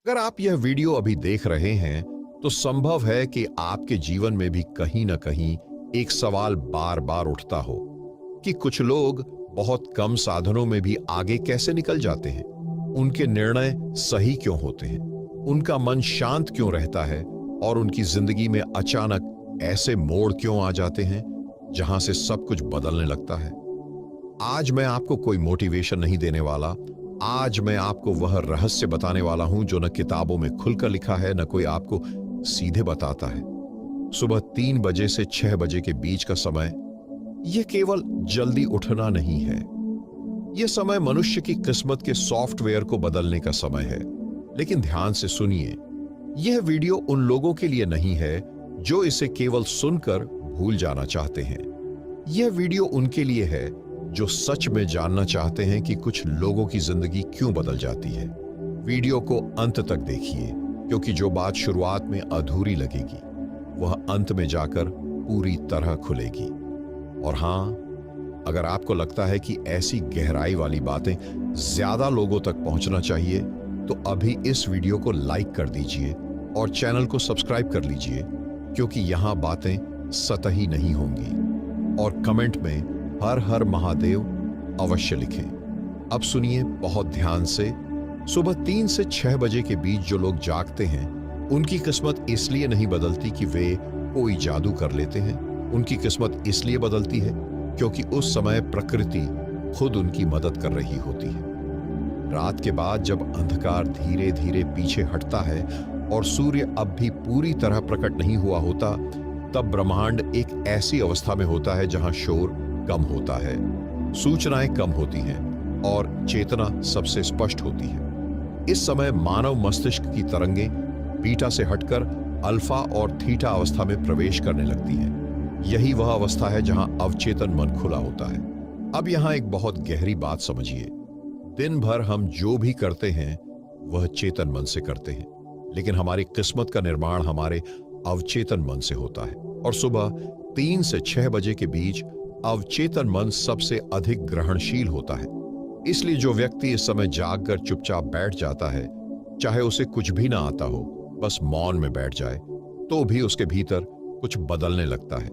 अगर आप यह वीडियो अभी देख रहे हैं तो संभव है कि आपके जीवन में भी कहीं ना कहीं एक सवाल बार बार उठता हो कि कुछ लोग बहुत कम साधनों में भी आगे कैसे निकल जाते हैं। उनके निर्णय सही क्यों होते हैं, उनका मन शांत क्यों रहता है और उनकी जिंदगी में अचानक ऐसे मोड़ क्यों आ जाते हैं जहां से सब कुछ बदलने लगता है। आज मैं आपको कोई मोटिवेशन नहीं देने वाला। आज मैं आपको वह रहस्य बताने वाला हूं जो न किताबों में खुलकर लिखा है, न कोई आपको सीधे बताता है। सुबह 3 बजे से 6 बजे के बीच का समय, यह केवल जल्दी उठना नहीं है। यह समय मनुष्य की किस्मत के सॉफ्टवेयर को बदलने का समय है। लेकिन ध्यान से सुनिए, यह वीडियो उन लोगों के लिए नहीं है जो इसे केवल सुनकर भूल जाना चाहते हैं। यह वीडियो उनके लिए है जो सच में जानना चाहते हैं कि कुछ लोगों की जिंदगी क्यों बदल जाती है। वीडियो को अंत तक देखिए, क्योंकि जो बात शुरुआत में अधूरी लगेगी वह अंत में जाकर पूरी तरह खुलेगी। और हां, अगर आपको लगता है कि ऐसी गहराई वाली बातें ज्यादा लोगों तक पहुंचना चाहिए तो अभी इस वीडियो को लाइक कर दीजिए और चैनल को सब्सक्राइब कर लीजिए, क्योंकि यहां बातें सतही नहीं होंगी। और कमेंट में हर हर महादेव अवश्य लिखें। अब सुनिए बहुत ध्यान से। सुबह 3 से 6 बजे के बीच जो लोग जागते हैं उनकी किस्मत इसलिए नहीं बदलती कि वे कोई जादू कर लेते हैं। उनकी किस्मत इसलिए बदलती है क्योंकि उस समय प्रकृति खुद उनकी मदद कर रही होती है। रात के बाद जब अंधकार धीरे धीरे पीछे हटता है और सूर्य अब भी पूरी तरह प्रकट नहीं हुआ होता, तब ब्रह्मांड एक ऐसी अवस्था में होता है जहां शोर कम होता है, सूचनाएं कम होती हैं और चेतना सबसे स्पष्ट होती है। इस समय मानव मस्तिष्क की तरंगें बीटा से हटकर अल्फा और थीटा अवस्था में प्रवेश करने लगती हैं। यही वह अवस्था है जहां अवचेतन मन खुला होता है। अब यहां एक बहुत गहरी बात समझिए। दिन भर हम जो भी करते हैं वह चेतन मन से करते हैं, लेकिन हमारी किस्मत का निर्माण हमारे अवचेतन मन से होता है। और सुबह 3 से 6 बजे के बीच अवचेतन मन सबसे अधिक ग्रहणशील होता है। इसलिए जो व्यक्ति इस समय जागकर चुपचाप बैठ जाता है, चाहे उसे कुछ भी ना आता हो, बस मौन में बैठ जाए, तो भी उसके भीतर कुछ बदलने लगता है।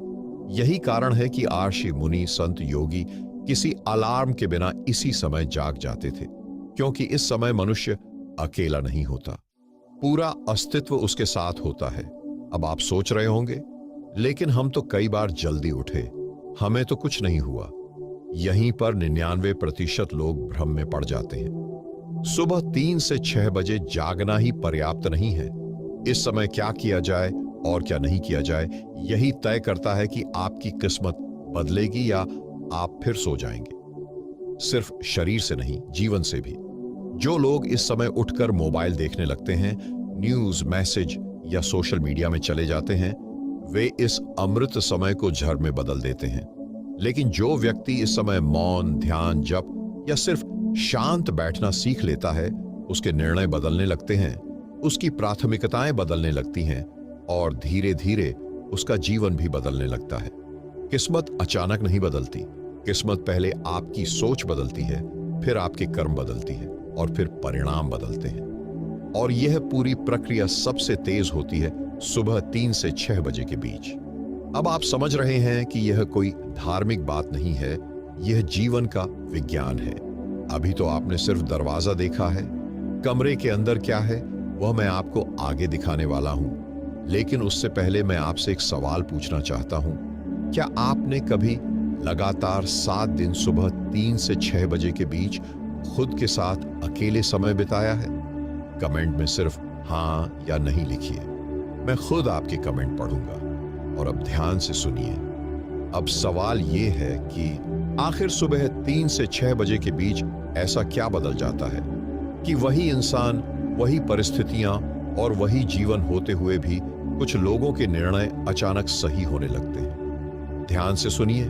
यही कारण है कि आर्षि, मुनि, संत, योगी किसी अलार्म के बिना इसी समय जाग जाते थे, क्योंकि इस समय मनुष्य अकेला नहीं होता, पूरा अस्तित्व उसके साथ होता है। अब आप सोच रहे होंगे, लेकिन हम तो कई बार जल्दी उठे, हमें तो कुछ नहीं हुआ। यहीं पर 99% लोग भ्रम में पड़ जाते हैं। सुबह 3 से 6 बजे जागना ही पर्याप्त नहीं है। इस समय क्या किया जाए और क्या नहीं किया जाए, यही तय करता है कि आपकी किस्मत बदलेगी या आप फिर सो जाएंगे। सिर्फ शरीर से नहीं, जीवन से भी। जो लोग इस समय उठकर मोबाइल देखने लगते हैं, न्यूज, मैसेज या सोशल मीडिया में चले जाते हैं, वे इस अमृत समय को झर में बदल देते हैं। लेकिन जो व्यक्ति इस समय मौन, ध्यान, जप या सिर्फ शांत बैठना सीख लेता है, उसके निर्णय बदलने लगते हैं, उसकी प्राथमिकताएं बदलने लगती हैं और धीरे धीरे उसका जीवन भी बदलने लगता है। किस्मत अचानक नहीं बदलती। किस्मत पहले आपकी सोच बदलती है, फिर आपके कर्म बदलती है और फिर परिणाम बदलते हैं। और यह पूरी प्रक्रिया सबसे तेज होती है सुबह 3 से 6 बजे के बीच। अब आप समझ रहे हैं कि यह कोई धार्मिक बात नहीं है, यह जीवन का विज्ञान है। अभी तो आपने सिर्फ दरवाजा देखा है, कमरे के अंदर क्या है वह मैं आपको आगे दिखाने वाला हूं। लेकिन उससे पहले मैं आपसे एक सवाल पूछना चाहता हूं। क्या आपने कभी लगातार 7 दिन सुबह 3 से 6 बजे के बीच खुद के साथ अकेले समय बिताया है? कमेंट में सिर्फ हां या नहीं लिखिए, मैं खुद आपके कमेंट पढ़ूंगा। और अब ध्यान से सुनिए। अब सवाल ये है कि आखिर सुबह 3 से 6 बजे के बीच ऐसा क्या बदल जाता है कि वही इंसान, वही परिस्थितियां और वही जीवन होते हुए भी कुछ लोगों के निर्णय अचानक सही होने लगते हैं। ध्यान से सुनिए।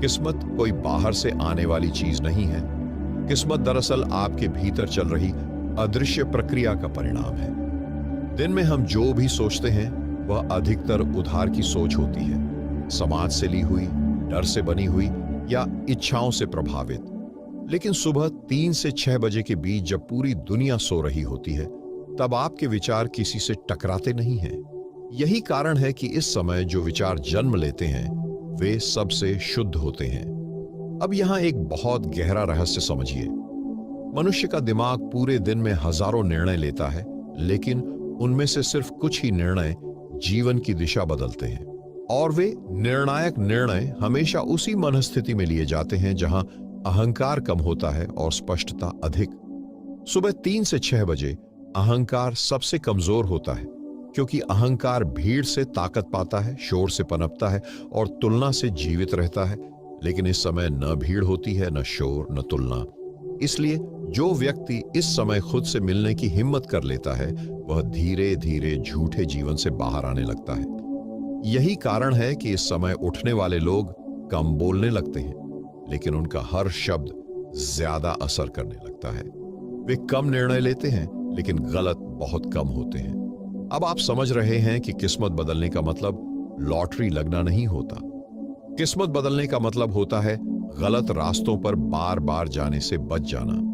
किस्मत कोई बाहर से आने वाली चीज नहीं है। किस्मत दरअसल आपके भीतर चल रही अदृश्य प्रक्रिया का परिणाम है। दिन में हम जो भी सोचते हैं वह अधिकतर उधार की सोच होती है, समाज से ली हुई, डर से बनी हुई या इच्छाओं से प्रभावित। लेकिन सुबह 3 से 6 बजे के बीच जब पूरी दुनिया सो रही होती है, तब आपके विचार किसी से टकराते नहीं हैं। यही कारण है कि इस समय जो विचार जन्म लेते हैं वे सबसे शुद्ध होते हैं। अब यहां एक बहुत गहरा रहस्य समझिए। मनुष्य का दिमाग पूरे दिन में हजारों निर्णय लेता है, लेकिन उनमें से सिर्फ कुछ ही निर्णय जीवन की दिशा बदलते हैं। और वे निर्णायक निर्णय हमेशा उसी मनस्थिति में लिए जाते हैं जहां अहंकार कम होता है और स्पष्टता अधिक। सुबह 3 से 6 बजे अहंकार सबसे कमजोर होता है, क्योंकि अहंकार भीड़ से ताकत पाता है, शोर से पनपता है और तुलना से जीवित रहता है। लेकिन इस समय न भीड़ होती है, न शोर, न तुलना। इसलिए जो व्यक्ति इस समय खुद से मिलने की हिम्मत कर लेता है, वह धीरे धीरे झूठे जीवन से बाहर आने लगता है। यही कारण है कि इस समय उठने वाले लोग कम बोलने लगते हैं, लेकिन उनका हर शब्द ज्यादा असर करने लगता है। वे कम निर्णय लेते हैं, लेकिन गलत बहुत कम होते हैं। अब आप समझ रहे हैं कि किस्मत बदलने का मतलब लॉटरी लगना नहीं होता। किस्मत बदलने का मतलब होता है गलत रास्तों पर बार बार जाने से बच जाना।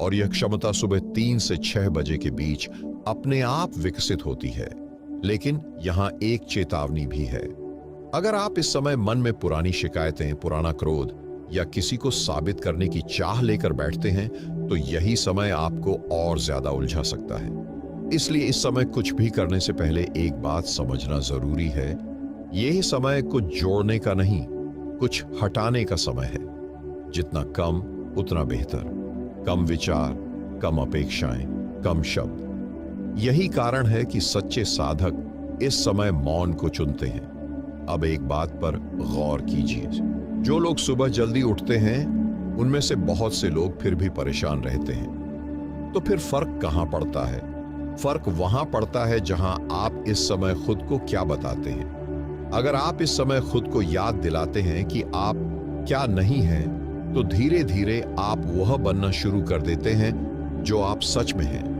और यह क्षमता सुबह 3 से 6 बजे के बीच अपने आप विकसित होती है। लेकिन यहां एक चेतावनी भी है। अगर आप इस समय मन में पुरानी शिकायतें, पुराना क्रोध या किसी को साबित करने की चाह लेकर बैठते हैं, तो यही समय आपको और ज्यादा उलझा सकता है। इसलिए इस समय कुछ भी करने से पहले एक बात समझना जरूरी है। यह समय कुछ जोड़ने का नहीं, कुछ हटाने का समय है। जितना कम उतना बेहतर। कम विचार, कम अपेक्षाएं, कम शब्द। यही कारण है कि सच्चे साधक इस समय मौन को चुनते हैं। अब एक बात पर गौर कीजिए। जो लोग सुबह जल्दी उठते हैं, उनमें से बहुत से लोग फिर भी परेशान रहते हैं। तो फिर फर्क कहां पड़ता है? फर्क वहां पड़ता है जहां आप इस समय खुद को क्या बताते हैं। अगर आप इस समय खुद को याद दिलाते हैं कि आप क्या नहीं हैं, तो धीरे धीरे आप वह बनना शुरू कर देते हैं जो आप सच में हैं।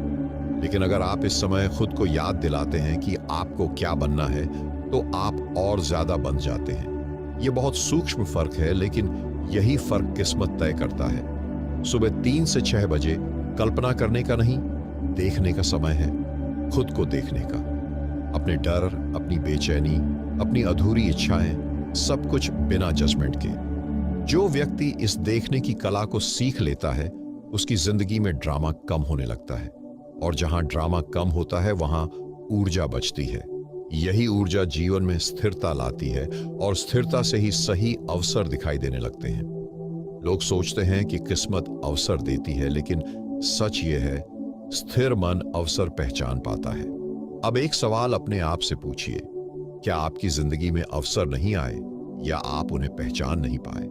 लेकिन अगर आप इस समय खुद को याद दिलाते हैं कि आपको क्या बनना है, तो आप और ज्यादा बन जाते हैं। यह बहुत सूक्ष्म फर्क है, लेकिन यही फर्क किस्मत तय करता है। सुबह 3 से 6 बजे कल्पना करने का नहीं, देखने का समय है। खुद को देखने का। अपने डर, अपनी बेचैनी, अपनी अधूरी इच्छाएं, सब कुछ बिना जजमेंट के। जो व्यक्ति इस देखने की कला को सीख लेता है, उसकी जिंदगी में ड्रामा कम होने लगता है। और जहां ड्रामा कम होता है, वहां ऊर्जा बचती है। यही ऊर्जा जीवन में स्थिरता लाती है, और स्थिरता से ही सही अवसर दिखाई देने लगते हैं। लोग सोचते हैं कि किस्मत अवसर देती है, लेकिन सच ये है, स्थिर मन अवसर पहचान पाता है। अब एक सवाल अपने आप से पूछिए, क्या आपकी जिंदगी में अवसर नहीं आए या आप उन्हें पहचान नहीं पाए?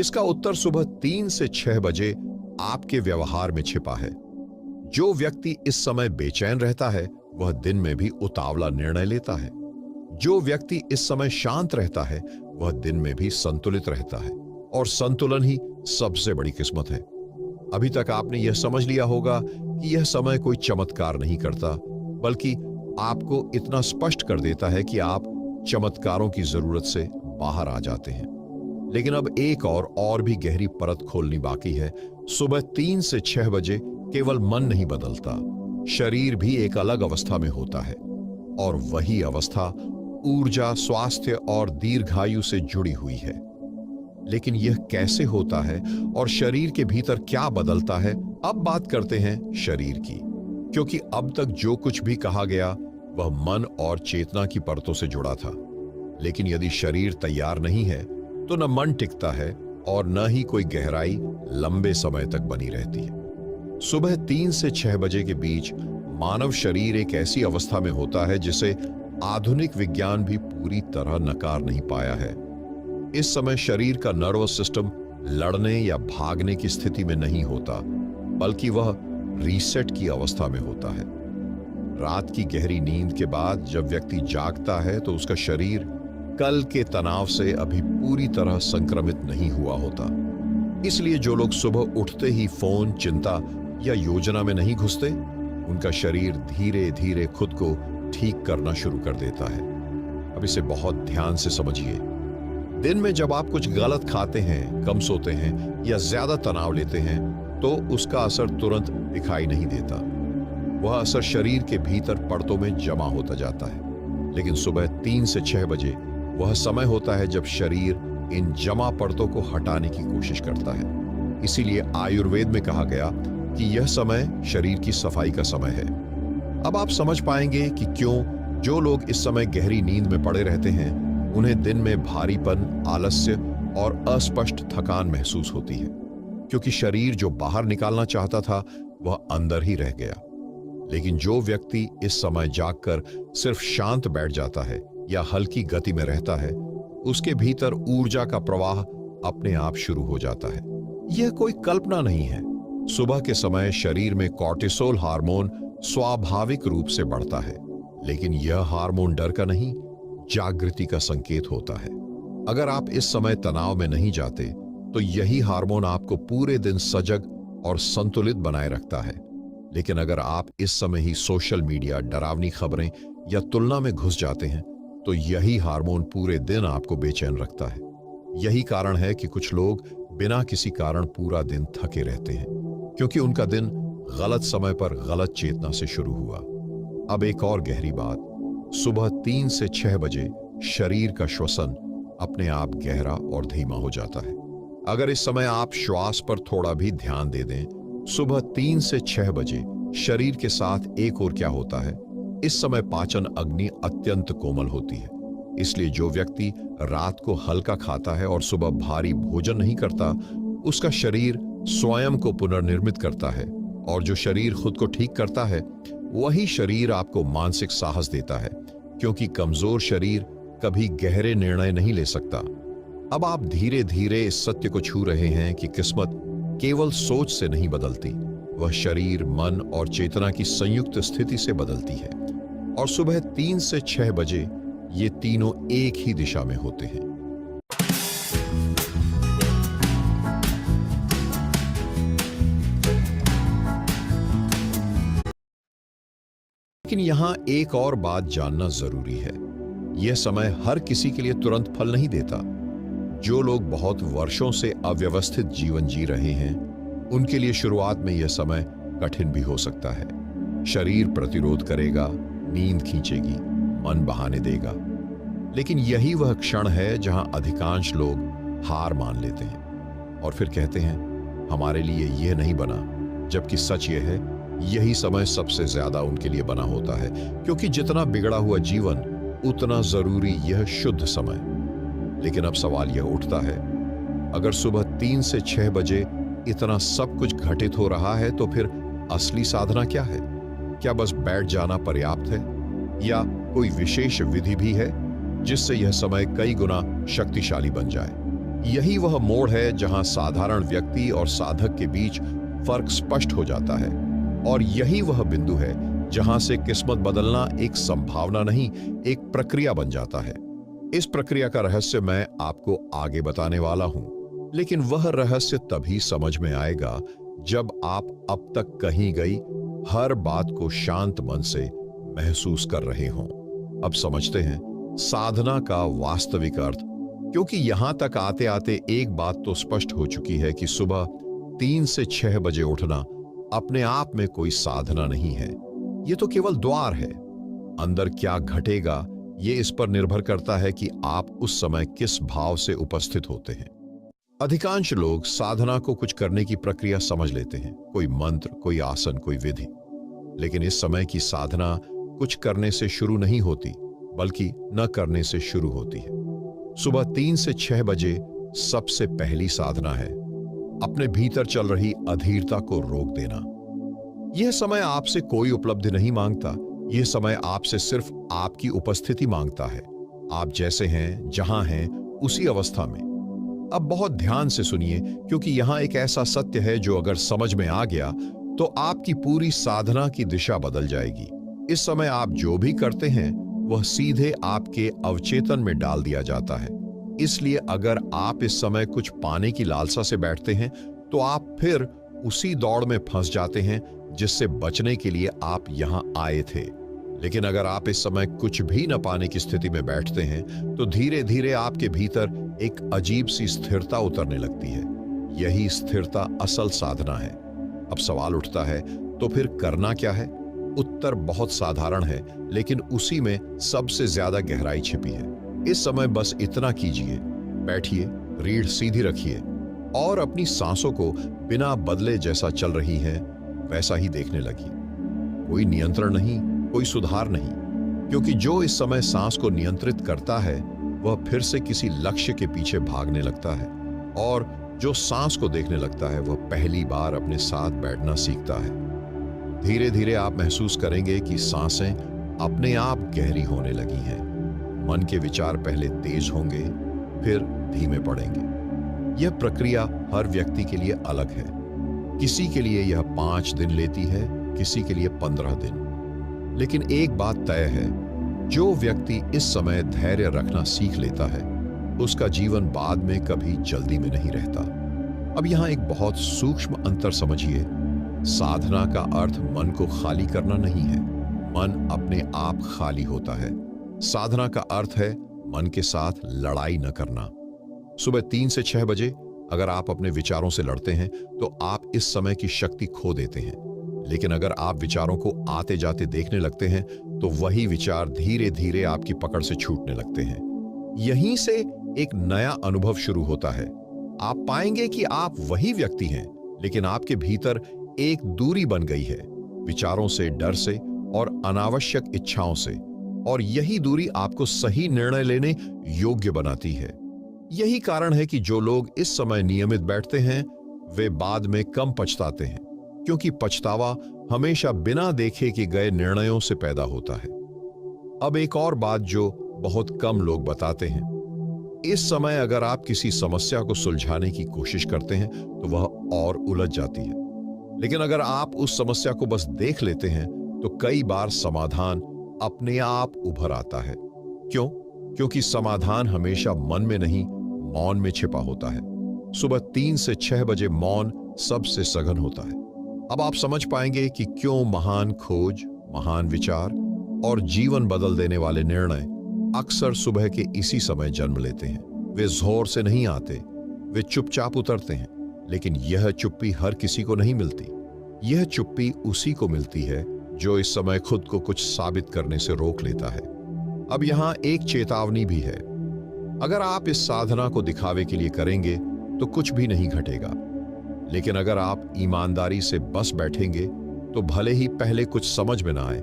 इसका उत्तर सुबह 3 से 6 बजे आपके व्यवहार में छिपा है। जो व्यक्ति इस समय बेचैन रहता है, वह दिन में भी उतावला निर्णय लेता है। जो व्यक्ति इस समय शांत रहता है, वह दिन में भी संतुलित रहता है। और संतुलन ही सबसे बड़ी किस्मत है। अभी तक आपने यह समझ लिया होगा कि यह समय कोई चमत्कार नहीं करता, बल्कि आपको इतना स्पष्ट कर देता है कि आप चमत्कारों की जरूरत से बाहर आ जाते हैं। लेकिन अब एक और भी गहरी परत खोलनी बाकी है। सुबह 3 से 6 बजे केवल मन नहीं बदलता, शरीर भी एक अलग अवस्था में होता है। और वही अवस्था ऊर्जा, स्वास्थ्य और दीर्घायु से जुड़ी हुई है। लेकिन यह कैसे होता है और शरीर के भीतर क्या बदलता है? अब बात करते हैं शरीर की, क्योंकि अब तक जो कुछ भी कहा गया वह मन और चेतना की परतों से जुड़ा था। लेकिन यदि शरीर तैयार नहीं है, तो न मन टिकता है और न ही कोई गहराई लंबे समय तक बनी रहती है। सुबह 3 से 6 बजे के बीच मानव शरीर एक ऐसी अवस्था में होता है जिसे आधुनिक विज्ञान भी पूरी तरह नकार नहीं पाया है। इस समय शरीर का नर्वस सिस्टम लड़ने या भागने की स्थिति में नहीं होता, बल्कि वह रीसेट की अवस्था में होता है। रात की गहरी नींद के बाद जब व्यक्ति जागता है, तो उसका शरीर कल के तनाव से अभी पूरी तरह संक्रमित नहीं हुआ होता। इसलिए जो लोग सुबह उठते ही फोन, चिंता या योजना में नहीं घुसते, उनका शरीर धीरे धीरे खुद को ठीक करना शुरू कर देता है। अब इसे बहुत ध्यान से समझिए। दिन में जब आप कुछ गलत खाते हैं, कम सोते हैं या ज्यादा तनाव लेते हैं, तो उसका असर तुरंत दिखाई नहीं देता। वह असर शरीर के भीतर परतों में जमा होता जाता है। लेकिन सुबह 3 से 6 बजे वह समय होता है जब शरीर इन जमा परतों को हटाने की कोशिश करता है। इसीलिए आयुर्वेद में कहा गया कि यह समय शरीर की सफाई का समय है। अब आप समझ पाएंगे कि क्यों जो लोग इस समय गहरी नींद में पड़े रहते हैं उन्हें दिन में भारीपन, आलस्य और अस्पष्ट थकान महसूस होती है, क्योंकि शरीर जो बाहर निकालना चाहता था वह अंदर ही रह गया। लेकिन जो व्यक्ति इस समय जागकर सिर्फ शांत बैठ जाता है या हल्की गति में रहता है, उसके भीतर ऊर्जा का प्रवाह अपने आप शुरू हो जाता है। यह कोई कल्पना नहीं है। सुबह के समय शरीर में कॉर्टिसोल हार्मोन स्वाभाविक रूप से बढ़ता है, लेकिन यह हार्मोन डर का नहीं, जागृति का संकेत होता है। अगर आप इस समय तनाव में नहीं जाते तो यही हार्मोन आपको पूरे दिन सजग और संतुलित बनाए रखता है। लेकिन अगर आप इस समय ही सोशल मीडिया, डरावनी खबरें या तुलना में घुस जाते हैं तो यही हार्मोन पूरे दिन आपको बेचैन रखता है। यही कारण है कि कुछ लोग बिना किसी कारण पूरा दिन थके रहते हैं, क्योंकि उनका दिन गलत समय पर गलत चेतना से शुरू हुआ। अब एक और गहरी बात, सुबह 3 से 6 बजे शरीर का श्वसन अपने आप गहरा और धीमा हो जाता है। अगर इस समय आप श्वास पर थोड़ा भी ध्यान दे दें, सुबह 3 से 6 बजे शरीर के साथ एक और क्या होता है, इस समय पाचन अग्नि अत्यंत कोमल होती है। इसलिए जो व्यक्ति रात को हल्का खाता है और सुबह भारी भोजन नहीं करता, उसका शरीर स्वयं को पुनर्निर्मित करता है, और जो शरीर खुद को ठीक करता है वही शरीर आपको मानसिक साहस देता है, क्योंकि कमजोर शरीर कभी गहरे निर्णय नहीं ले सकता। अब आप धीरे धीरे इस सत्य को छू रहे हैं कि किस्मत केवल सोच से नहीं बदलती, वह शरीर, मन और चेतना की संयुक्त स्थिति से बदलती है। और सुबह 3 से 6 बजे ये तीनों एक ही दिशा में होते हैं। लेकिन यहां एक और बात जानना जरूरी है, यह समय हर किसी के लिए तुरंत फल नहीं देता। जो लोग बहुत वर्षों से अव्यवस्थित जीवन जी रहे हैं, उनके लिए शुरुआत में यह समय कठिन भी हो सकता है। शरीर प्रतिरोध करेगा, नींद खींचेगी, मन बहाने देगा। लेकिन यही वह क्षण है जहां अधिकांश लोग हार मान लेते हैं और फिर कहते हैं हमारे लिए यह नहीं बना, जबकि सच यह है यही समय सबसे ज्यादा उनके लिए बना होता है, क्योंकि जितना बिगड़ा हुआ जीवन उतना जरूरी यह शुद्ध समय। लेकिन अब सवाल यह उठता है, अगर सुबह 3 से 6 बजे इतना सब कुछ घटित हो रहा है तो फिर असली साधना क्या है? क्या बस बैठ जाना पर्याप्त है, या कोई विशेष विधि भी है जिससे यह समय कई गुना शक्तिशाली बन जाए? यही वह मोड़ है जहां साधारण व्यक्ति और साधक के बीच फर्क स्पष्ट हो जाता है, और यही वह बिंदु है जहां से किस्मत बदलना एक संभावना नहीं, एक प्रक्रिया बन जाता है। इस प्रक्रिया का रहस्य मैं आपको आगे बताने वाला हूं, लेकिन वह रहस्य तभी समझ में आएगा जब आप अब तक कहीं गई हर बात को शांत मन से महसूस कर रहे हों। अब समझते हैं साधना का वास्तविक अर्थ, क्योंकि यहां तक आते आते एक बात तो स्पष्ट हो चुकी है कि सुबह 3 से 6 बजे उठना अपने आप में कोई साधना नहीं है, ये तो केवल द्वार है। अंदर क्या घटेगा ये इस पर निर्भर करता है कि आप उस समय किस भाव से उपस्थित होते हैं। अधिकांश लोग साधना को कुछ करने की प्रक्रिया समझ लेते हैं, कोई मंत्र, कोई आसन, कोई विधि। लेकिन इस समय की साधना कुछ करने से शुरू नहीं होती, बल्कि न करने से शुरू होती है। सुबह 3 से 6 बजे सबसे पहली साधना है अपने भीतर चल रही अधीरता को रोक देना। यह समय आपसे कोई उपलब्धि नहीं मांगता, यह समय आपसे सिर्फ आपकी उपस्थिति मांगता है। आप जैसे हैं, जहां हैं, उसी अवस्था में। अब बहुत ध्यान से सुनिए, क्योंकि यहां एक ऐसा सत्य है जो अगर समझ में आ गया तो आपकी पूरी साधना की दिशा बदल जाएगी। इस समय आप जो भी करते हैं वह सीधे आपके अवचेतन में डाल दिया जाता है। इसलिए अगर आप इस समय कुछ पाने की लालसा से बैठते हैं तो आप फिर उसी दौड़ में फंस जाते हैं जिससे बचने के लिए आप यहां आए थे। लेकिन अगर आप इस समय कुछ भी न पाने की स्थिति में बैठते हैं तो धीरे धीरे आपके भीतर एक अजीब सी स्थिरता उतरने लगती है। यही स्थिरता असल साधना है। अब सवाल उठता है, तो फिर करना क्या है? उत्तर बहुत साधारण है, लेकिन उसी में सबसे ज्यादा गहराई छिपी है। इस समय बस इतना कीजिए, बैठिए, रीढ़ सीधी रखिए और अपनी सांसों को बिना बदले जैसा चल रही है वैसा ही देखने लगिए। कोई नियंत्रण नहीं, कोई सुधार नहीं, क्योंकि जो इस समय सांस को नियंत्रित करता है वह फिर से किसी लक्ष्य के पीछे भागने लगता है, और जो सांस को देखने लगता है वह पहली बार अपने साथ बैठना सीखता है। धीरे धीरे आप महसूस करेंगे कि सांसें अपने आप गहरी होने लगी हैं। मन के विचार पहले तेज होंगे, फिर धीमे पड़ेंगे। यह प्रक्रिया हर व्यक्ति के लिए अलग है। किसी के लिए यह 5 दिन लेती है, किसी के लिए 15 दिन। लेकिन एक बात तय है, जो व्यक्ति इस समय धैर्य रखना सीख लेता है उसका जीवन बाद में कभी जल्दी में नहीं रहता। अब यहां एक बहुत सूक्ष्म अंतर समझिए। साधना का अर्थ मन को खाली करना नहीं है, मन अपने आप खाली होता है। साधना का अर्थ है मन के साथ लड़ाई न करना। सुबह 3 से 6 बजे अगर आप अपने विचारों से लड़ते हैं तो आप इस समय की शक्ति खो देते हैं। लेकिन अगर आप विचारों को आते जाते देखने लगते हैं तो वही विचार धीरे धीरे आपकी पकड़ से छूटने लगते हैं। यहीं से एक नया अनुभव शुरू होता है। आप पाएंगे कि आप वही व्यक्ति हैं, लेकिन आपके भीतर एक दूरी बन गई है, विचारों से, डर से और अनावश्यक इच्छाओं से। और यही दूरी आपको सही निर्णय लेने योग्य बनाती है। यही कारण है कि जो लोग इस समय नियमित बैठते हैं वे बाद में कम पछताते हैं, क्योंकि पछतावा हमेशा बिना देखे कि गए निर्णयों से पैदा होता है। अब एक और बात जो बहुत कम लोग बताते हैं, इस समय अगर आप किसी समस्या को सुलझाने की कोशिश करते हैं तो वह और उलझ जाती है। लेकिन अगर आप उस समस्या को बस देख लेते हैं तो कई बार समाधान अपने आप उभर आता है। क्यों? क्योंकि समाधान हमेशा मन में नहीं, मौन में छिपा होता है। सुबह 3 से 6 बजे मौन सबसे सघन होता है। अब आप समझ पाएंगे कि क्यों महान खोज, महान विचार और जीवन बदल देने वाले निर्णय अक्सर सुबह के इसी समय जन्म लेते हैं। वे जोर से नहीं आते, वे चुपचाप उतरते हैं। लेकिन यह चुप्पी हर किसी को नहीं मिलती। यह चुप्पी उसी को मिलती है जो इस समय खुद को कुछ साबित करने से रोक लेता है। अब यहां एक चेतावनी भी है। अगर आप इस साधना को दिखावे के लिए करेंगे तो कुछ भी नहीं घटेगा। लेकिन अगर आप ईमानदारी से बस बैठेंगे तो भले ही पहले कुछ समझ में ना आए,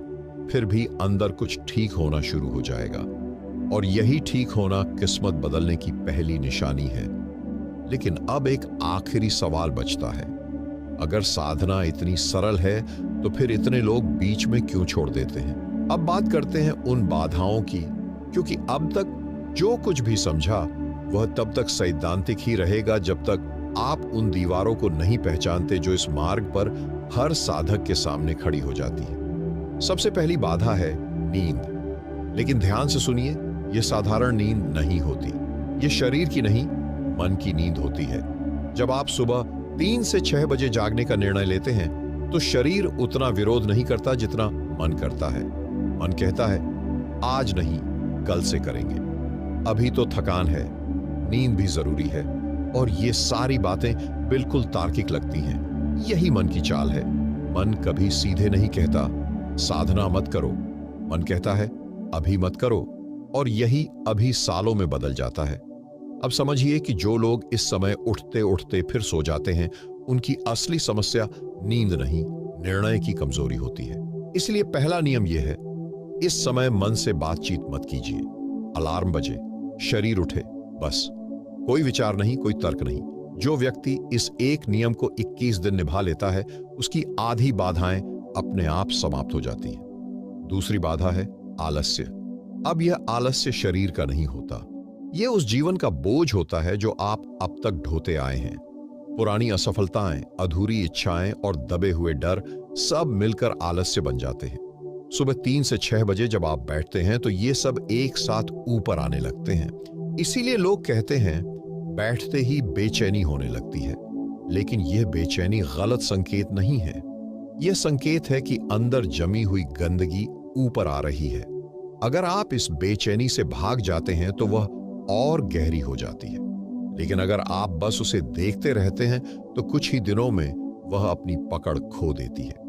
फिर भी अंदर कुछ ठीक होना शुरू हो जाएगा। और यही ठीक होना किस्मत बदलने की पहली निशानी है। लेकिन अब एक आखिरी सवाल बचता है। अगर साधना इतनी सरल है तो फिर इतने लोग बीच में क्यों छोड़ देते हैं? अब बात करते हैं उन बाधाओं की, क्योंकि अब तक जो कुछ भी समझा वह तब तक सैद्धांतिक ही रहेगा जब तक आप उन दीवारों को नहीं पहचानते जो इस मार्ग पर हर साधक के सामने खड़ी हो जाती है। सबसे पहली बाधा है नींद। लेकिन ध्यान से सुनिए, यह साधारण नींद नहीं होती। यह शरीर की नहीं, मन की नींद होती है। जब आप सुबह 3 से 6 बजे जागने का निर्णय लेते हैं तो शरीर उतना विरोध नहीं करता जितना मन करता है। मन कहता है आज नहीं, कल से करेंगे, अभी तो थकान है, नींद भी जरूरी है। और ये सारी बातें बिल्कुल तार्किक लगती हैं। यही मन की चाल है। मन कभी सीधे नहीं कहता साधना मत करो, मन कहता है अभी मत करो, और यही अभी सालों में बदल जाता है। अब समझिए कि जो लोग इस समय उठते उठते फिर सो जाते हैं उनकी असली समस्या नींद नहीं, निर्णय की कमजोरी होती है। इसलिए पहला नियम यह है, इस समय मन से बातचीत मत कीजिए। अलार्म बजे, शरीर उठे, बस। कोई विचार नहीं, कोई तर्क नहीं। जो व्यक्ति इस एक नियम को 21 दिन निभा लेता है उसकी आधी बाधाएं अपने आप समाप्त हो जाती हैं। दूसरी बाधा है आलस्य। अब यह आलस्य शरीर का नहीं होता, यह उस जीवन का बोझ होता है जो आप अब तक ढोते आए हैं। पुरानी असफलताएं, अधूरी इच्छाएं और दबे हुए डर सब मिलकर आलस्य बन जाते हैं। सुबह 3 से 6 बजे जब आप बैठते हैं तो ये सब एक साथ ऊपर आने लगते हैं। इसीलिए लोग कहते हैं बैठते ही बेचैनी होने लगती है। लेकिन यह बेचैनी गलत संकेत नहीं है। यह संकेत है कि अंदर जमी हुई गंदगी ऊपर आ रही है। अगर आप इस बेचैनी से भाग जाते हैं तो वह और गहरी हो जाती है। लेकिन अगर आप बस उसे देखते रहते हैं तो कुछ ही दिनों में वह अपनी पकड़ खो देती है।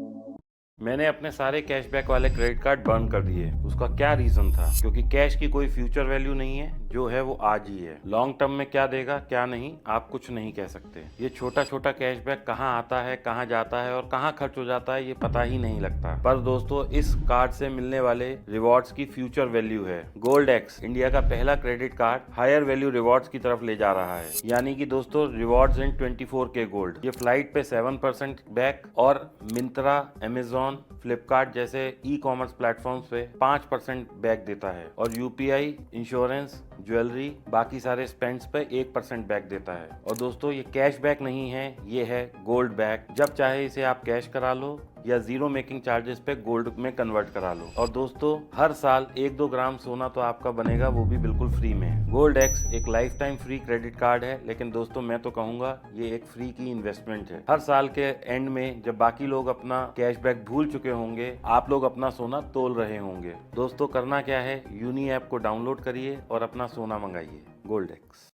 मैंने अपने सारे कैशबैक वाले क्रेडिट कार्ड बर्न कर दिए। उसका क्या रीजन था? क्योंकि कैश की कोई फ्यूचर वैल्यू नहीं है, जो है वो आज ही है। लॉन्ग टर्म में क्या देगा क्या नहीं, आप कुछ नहीं कह सकते। ये छोटा छोटा कैशबैक कहाँ आता है, कहाँ जाता है और कहाँ खर्च हो जाता है, ये पता ही नहीं लगता। पर दोस्तों, इस कार्ड से मिलने वाले रिवॉर्ड्स की फ्यूचर वैल्यू है। गोल्ड एक्स इंडिया का पहला credit card higher value rewards की तरफ ले जा रहा है। यानी कि दोस्तों, रिवॉर्ड्स इन 24K गोल्ड। ये फ्लाइट पे 7% बैक और मिंत्रा, अमेजॉन, फ्लिपकार्ट जैसे ई कॉमर्स प्लेटफॉर्म्स पे 5% बैक देता है और यूपीआई, इंश्योरेंस, ज्वेलरी, बाकी सारे स्पेंड्स पे 1% बैक देता है। और दोस्तों, ये कैश बैक नहीं है, ये है गोल्ड बैक। जब चाहे इसे आप कैश करा लो या जीरो मेकिंग चार्जेस पे गोल्ड में कन्वर्ट करा लो। और दोस्तों, हर साल 1-2 ग्राम सोना तो आपका बनेगा, वो भी बिल्कुल फ्री में। गोल्ड एक्स एक life time free credit card है, लेकिन दोस्तों मैं तो कहूंगा ये एक फ्री की इन्वेस्टमेंट है। हर साल के एंड में जब बाकी लोग अपना कैशबैक भूल चुके होंगे, आप लोग अपना सोना तोल रहे होंगे। दोस्तों, करना क्या है, यूनी ऐप को डाउनलोड करिए और अपना सोना मंगाइए। Gold x.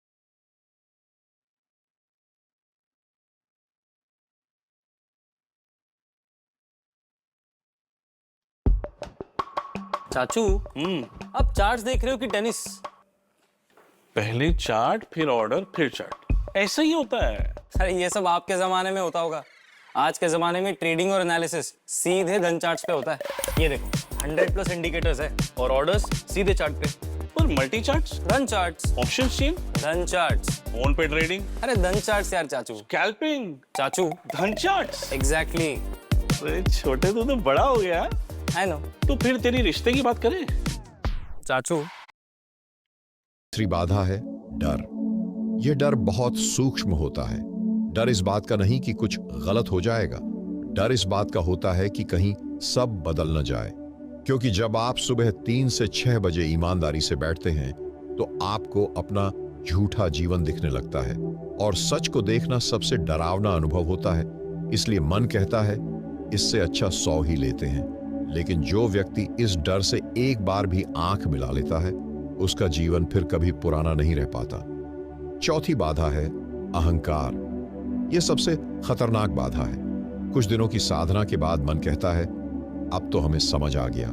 चाचू, अब चार्ट्स देख रहे हो कि टेनिस? पहले चार्ट, फिर ऑर्डर, फिर चार्ट, ऐसा ही होता है। अरे ये सब आपके जमाने में होता होगा। आज के जमाने में ट्रेडिंग और एनालिसिस सीधे धन चार्ट्स पे होता है। ये देखो, 100+ इंडिकेटर्स है और ऑर्डर्स सीधे चार्ट पे। पर मल्टी चार्ट्स, धन चार्ट्स, ऑप्शन चेन, धन चार्ट्स। फोन पे ट्रेडिंग, अरे धन चार्ट्स यार चाचू। स्कैल्पिंग, चाचू, धन चार्ट्स। एग्जैक्टली। अरे छोटे तो बड़ा हो गया। I know. तो फिर तेरी रिश्ते की बात करें। चाचू, तीसरी बाधा है डर। यह डर बहुत सूक्ष्म होता है। डर इस बात का नहीं कि कुछ गलत हो जाएगा। डर इस बात का होता है कि कहीं सब बदल न जाए। क्योंकि जब आप सुबह 3 से 6 बजे ईमानदारी से बैठते हैं तो आपको अपना झूठा जीवन दिखने लगता है और सच को देखना सबसे डरावना अनुभव होता है। इसलिए मन कहता है इससे अच्छा 100 ही लेते हैं। लेकिन जो व्यक्ति इस डर से एक बार भी आंख मिला लेता है, उसका जीवन फिर कभी पुराना नहीं रह पाता। चौथी बाधा है अहंकार। यह सबसे खतरनाक बाधा है। कुछ दिनों की साधना के बाद मन कहता है अब तो हमें समझ आ गया,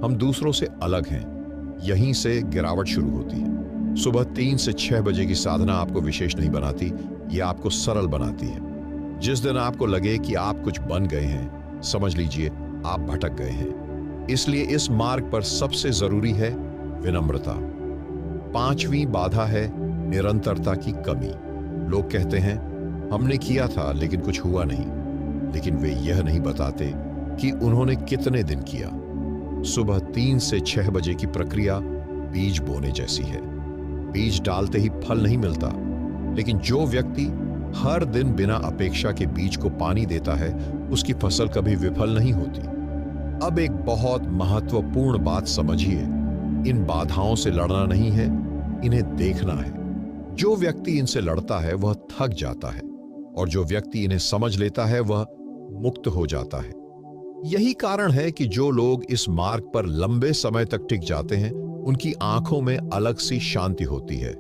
हम दूसरों से अलग हैं। यहीं से गिरावट शुरू होती है। सुबह 3 से 6 बजे की साधना आपको विशेष नहीं बनाती, यह आपको सरल बनाती है। जिस दिन आपको लगे कि आप कुछ बन गए हैं, समझ लीजिए आप भटक गए हैं। इसलिए इस मार्ग पर सबसे जरूरी है विनम्रता। पांचवी बाधा है निरंतरता की कमी। लोग कहते हैं हमने किया था लेकिन कुछ हुआ नहीं, लेकिन वे यह नहीं बताते कि उन्होंने कितने दिन किया। सुबह 3 से 6 बजे की प्रक्रिया बीज बोने जैसी है। बीज डालते ही फल नहीं मिलता, लेकिन जो व्यक्ति हर दिन बिना अपेक्षा के बीज को पानी देता है, उसकी फसल कभी विफल नहीं होती। अब एक बहुत महत्वपूर्ण बात समझिए, इन बाधाओं से लड़ना नहीं है, इन्हें देखना है। जो व्यक्ति इनसे लड़ता है वह थक जाता है और जो व्यक्ति इन्हें समझ लेता है वह मुक्त हो जाता है। यही कारण है कि जो लोग इस मार्ग पर लंबे समय तक टिक जाते हैं, उनकी आंखों में अलग सी शांति होती है।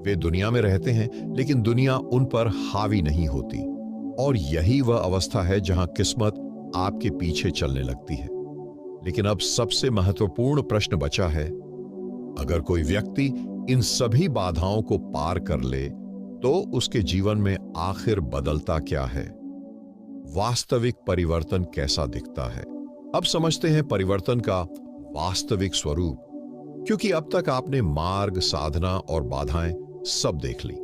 वे दुनिया में रहते हैं लेकिन दुनिया उन पर हावी नहीं होती। और यही वह अवस्था है जहां किस्मत आपके पीछे चलने लगती है। लेकिन अब सबसे महत्वपूर्ण प्रश्न बचा है, अगर कोई व्यक्ति इन सभी बाधाओं को पार कर ले तो उसके जीवन में आखिर बदलता क्या है? वास्तविक परिवर्तन कैसा दिखता है? अब समझते हैं परिवर्तन का वास्तविक स्वरूप, क्योंकि अब तक आपने मार्ग, साधना और बाधाएं सब देख ली।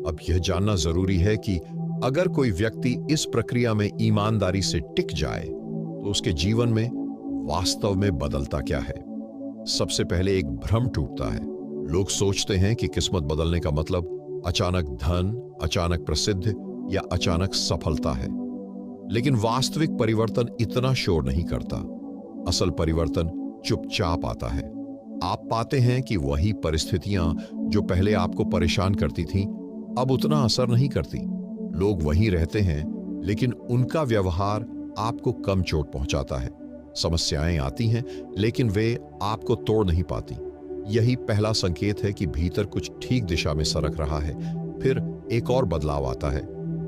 अब यह जानना जरूरी है कि अगर कोई व्यक्ति इस प्रक्रिया में ईमानदारी से टिक जाए तो उसके जीवन में वास्तव में बदलता क्या है। सबसे पहले एक भ्रम टूटता है। लोग सोचते हैं कि किस्मत बदलने का मतलब अचानक धन, अचानक प्रसिद्ध या अचानक सफलता है। लेकिन वास्तविक परिवर्तन इतना शोर नहीं करता। असल परिवर्तन चुपचाप आता है। आप पाते हैं कि वही परिस्थितियां जो पहले आपको परेशान करती थीं, अब उतना असर नहीं करती। लोग वहीं रहते हैं लेकिन उनका व्यवहार आपको कम चोट पहुंचाता है। समस्याएं आती हैं लेकिन वे आपको तोड़ नहीं पाती। यही पहला संकेत है कि भीतर कुछ ठीक दिशा में सरक रहा है। फिर एक और बदलाव आता है।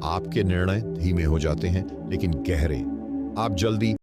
आपके निर्णय धीमे हो जाते हैं लेकिन गहरे। आप जल्दी